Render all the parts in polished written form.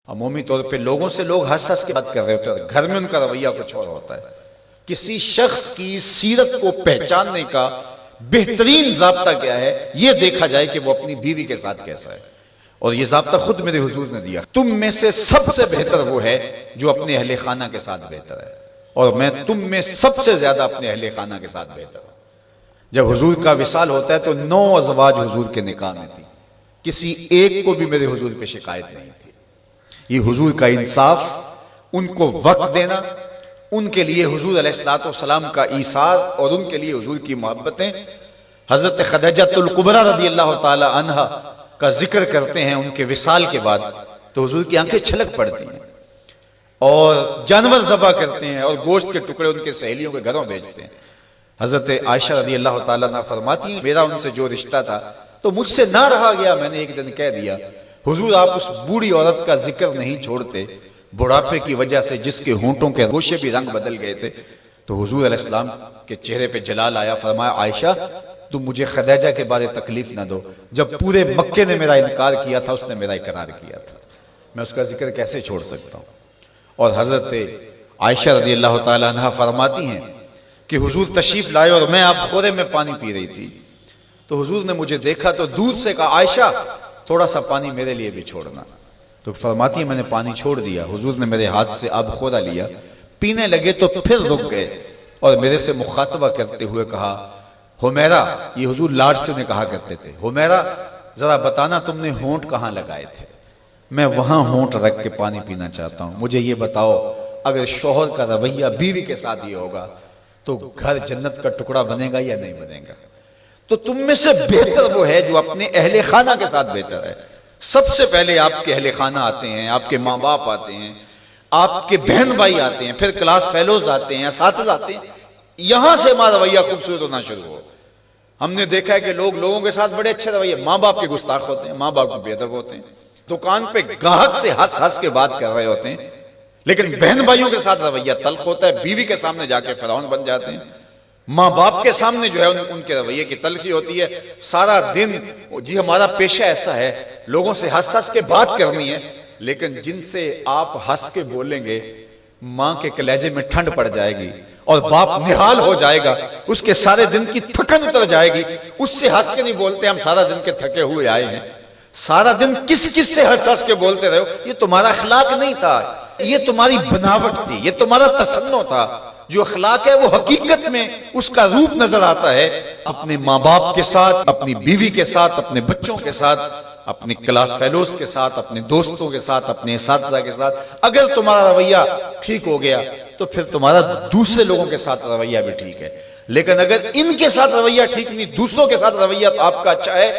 عمومی طور پہ لوگوں سے لوگ ہنس ہنس کے بات کر رہے ہوتے ہیں، گھر میں ان کا رویہ کچھ اور ہوتا ہے۔ کسی شخص کی سیرت کو پہچاننے کا بہترین ضابطہ کیا ہے، یہ دیکھا جائے کہ وہ اپنی بیوی کے ساتھ کیسا ہے، اور یہ ضابطہ خود میرے حضور نے دیا۔ تم میں سے سب سے بہتر وہ ہے جو اپنے اہل خانہ کے ساتھ بہتر ہے، اور میں تم میں سب سے زیادہ اپنے اہل خانہ کے ساتھ بہتر ہوں۔ جب حضور کا وصال ہوتا ہے تو 9 ازواج حضور کے نکاح میں تھی، کسی ایک کو بھی میرے حضور پہ شکایت نہیں تھی۔ یہ حضور کا انصاف، ان کو وقت دینا، ان کے لیے حضور علیہ السلام کا ایثار اور ان کے لیے حضور کی محبتیں۔ حضرت خدیجہ الکبریٰ رضی اللہ تعالی عنہا کا ذکر کرتے ہیں ان کے وصال کے بعد تو حضور کی آنکھیں چھلک پڑتی ہیں، اور جانور ذبح کرتے ہیں اور گوشت کے ٹکڑے ان کے سہیلیوں کے گھروں بھیجتے ہیں۔ حضرت عائشہ رضی اللہ تعالیٰ عنہ فرماتی ہیں میرا ان سے جو رشتہ تھا تو مجھ سے نہ رہا گیا، میں نے ایک دن کہہ دیا حضور آپ اس بوڑھی عورت کا ذکر نہیں چھوڑتے، بڑھاپے کی وجہ سے جس کے ہونٹوں کے گوشے بھی رنگ بدل گئے تھے۔ تو حضور علیہ السلام کے چہرے پہ جلال آیا، فرمایا عائشہ تم مجھے خدیجہ کے بارے تکلیف نہ دو، جب پورے مکے نے میرا انکار کیا تھا اس نے میرا اقرار کیا تھا، میں اس کا ذکر کیسے چھوڑ سکتا ہوں۔ اور حضرت عائشہ رضی اللہ تعالی عنہ فرماتی ہیں کہ حضور تشریف لائے اور میں آپ خورے میں پانی پی رہی تھی، تو حضور نے مجھے دیکھا تو دودھ سے کہا عائشہ تھوڑا سا پانی میرے لیے بھی چھوڑنا، تو فرماتی ہے میں نے پانی چھوڑ دیا، حضور نے میرے ہاتھ سے آب خورا لیا، پینے لگے تو پھر رک گئے اور میرے سے مخاطبہ کرتے ہوئے کہا حمیرہ، یہ حضور لاڈ سے انہیں کہا کرتے تھے، حمیرہ ذرا بتانا تم نے ہونٹ کہاں لگائے تھے، میں وہاں ہونٹ رکھ کے پانی پینا چاہتا ہوں، مجھے یہ بتاؤ اگر شوہر کا رویہ بیوی کے ساتھ یہ ہوگا تو گھر جنت کا ٹکڑا بنے گا یا نہیں بنے گا؟ تو تم میں سے بہتر وہ ہے جو اپنے اہل خانہ کے ساتھ بہتر ہے۔ سب سے پہلے آپ کے اہل خانہ آتے ہیں، آپ کے ماں باپ آتے ہیں، آپ کے بہن بھائی آتے ہیں، پھر کلاس فیلوز آتے ہیں، اساتذہ آتے ہیں، یہاں سے ہمارا رویہ خوبصورت ہونا شروع ہو۔ ہم نے دیکھا ہے کہ لوگوں کے ساتھ بڑے اچھے رویے، ماں باپ کے گستاخ ہوتے ہیں، ماں باپ کے بے ادب ہوتے ہیں، دکان پہ گاہک سے ہنس ہنس کے بات کر رہے ہوتے ہیں، لیکن بہن بھائیوں کے ساتھ رویہ تلخ ہوتا ہے، بیوی کے سامنے جا کے فرعون بن جاتے ہیں، ماں باپ کے سامنے جو ہے ان کے رویے کی تلخی ہوتی ہے۔ سارا دن جی ہمارا پیشہ ایسا ہے لوگوں سے ہنس ہنس کے بات کرنی ہے، لیکن جن سے آپ ہنس کے بولیں گے ماں کے کلیجے میں ٹھنڈ پڑ جائے گی اور باپ نہال ہو جائے گا، اس کے سارے دن کی تھکن اتر جائے گی، اس سے ہنس کے نہیں بولتے ہم سارا دن کے تھکے ہوئے آئے ہیں، سارا دن کس سے ہنس ہنس کے بولتے رہے ہو، یہ تمہارا اخلاق نہیں تھا، یہ تمہاری بناوٹ تھی، یہ تمہارا تصنع تھا۔ جو اخلاق ہے وہ حقیقت میں اس کا روپ نظر آتا ہے اپنے ماں باپ کے ساتھ، اپنی بیوی کے ساتھ، اپنے بچوں کے ساتھ، اپنے کلاس فیلوز کے ساتھ، اپنے دوستوں کے ساتھ، اپنے اساتذہ کے ساتھ۔ اگر تمہارا رویہ ٹھیک ہو گیا تو پھر تمہارا دوسرے لوگوں کے ساتھ رویہ بھی ٹھیک ہے، لیکن اگر ان کے ساتھ رویہ ٹھیک نہیں، دوسروں کے ساتھ رویہ آپ کا اچھا ہے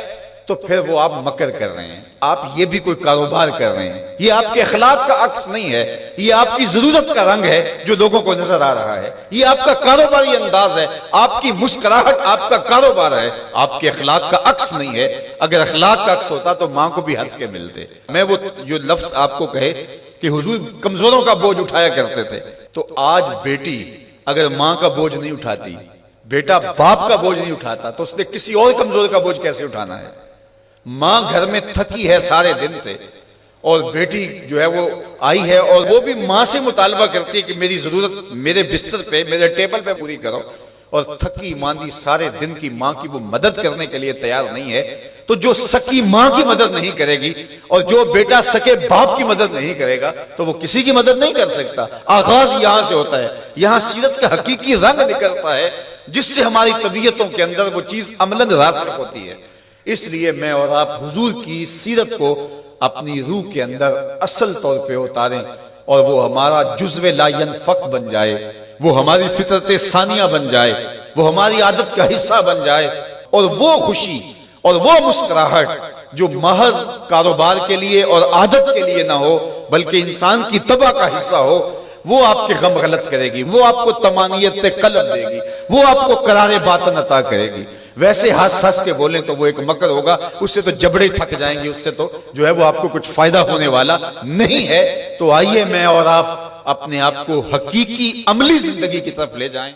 تو پھر وہ آپ مکر کر رہے ہیں، آپ یہ بھی کوئی کاروبار کر رہے ہیں، یہ آپ کے اخلاق کا عکس نہیں ہے، یہ آپ کی ضرورت کا رنگ ہے جو لوگوں کو نظر آ رہا ہے، یہ آپ کا کاروباری انداز ہے، آپ کی مسکراہٹ آپ کا کاروبار ہے، آپ کے اخلاق کا عکس نہیں ہے۔ اگر اخلاق کا عکس ہوتا تو ماں کو بھی ہنس کے ملتے۔ میں وہ جو لفظ آپ کو کہے کہ حضور کمزوروں کا بوجھ اٹھایا کرتے تھے، تو آج بیٹی اگر ماں کا بوجھ نہیں اٹھاتی، بیٹا باپ کا بوجھ نہیں اٹھاتا، تو اس نے کسی اور کمزور کا بوجھ کیسے اٹھانا ہے؟ ماں گھر میں تھکی ہے سارے دن سے، اور بیٹی جو ہے وہ آئی ہے اور وہ بھی ماں سے مطالبہ کرتی ہے کہ میری ضرورت میرے بستر پہ، میرے ٹیبل پہ پوری کرو، اور تھکی ماندی سارے دن کی ماں کی وہ مدد کرنے کے لیے تیار نہیں ہے، تو جو سکی ماں کی مدد نہیں کرے گی اور جو بیٹا سکے باپ کی مدد نہیں کرے گا تو وہ کسی کی مدد نہیں کر سکتا۔ آغاز یہاں سے ہوتا ہے، یہاں سیرت کا حقیقی رنگ نکلتا ہے جس سے ہماری طبیعتوں کے اندر وہ چیز عملاً راسخ ہوتی ہے۔ اس لیے میں اور آپ حضور کی سیرت کو اپنی روح کے اندر اصل طور پہ اتاریں اور وہ ہمارا جزو لا ینفک بن جائے، وہ ہماری فطرت ثانیہ بن جائے، وہ ہماری عادت کا حصہ بن جائے، اور وہ خوشی اور وہ مسکراہٹ جو محض کاروبار کے لیے اور عادت کے لیے نہ ہو بلکہ انسان کی طبع کا حصہ ہو، وہ آپ کے غم غلط کرے گی، وہ آپ کو طمانینت قلب دے گی، وہ آپ کو قرار باطن عطا کرے گی۔ ویسے ہنس ہنس کے بولیں تو وہ ایک مکر ہوگا، اس سے تو جبڑے تھک جائیں گے، اس سے تو جو ہے وہ آپ کو کچھ فائدہ ہونے والا نہیں ہے۔ تو آئیے میں اور آپ اپنے آپ کو حقیقی عملی زندگی کی طرف لے جائیں۔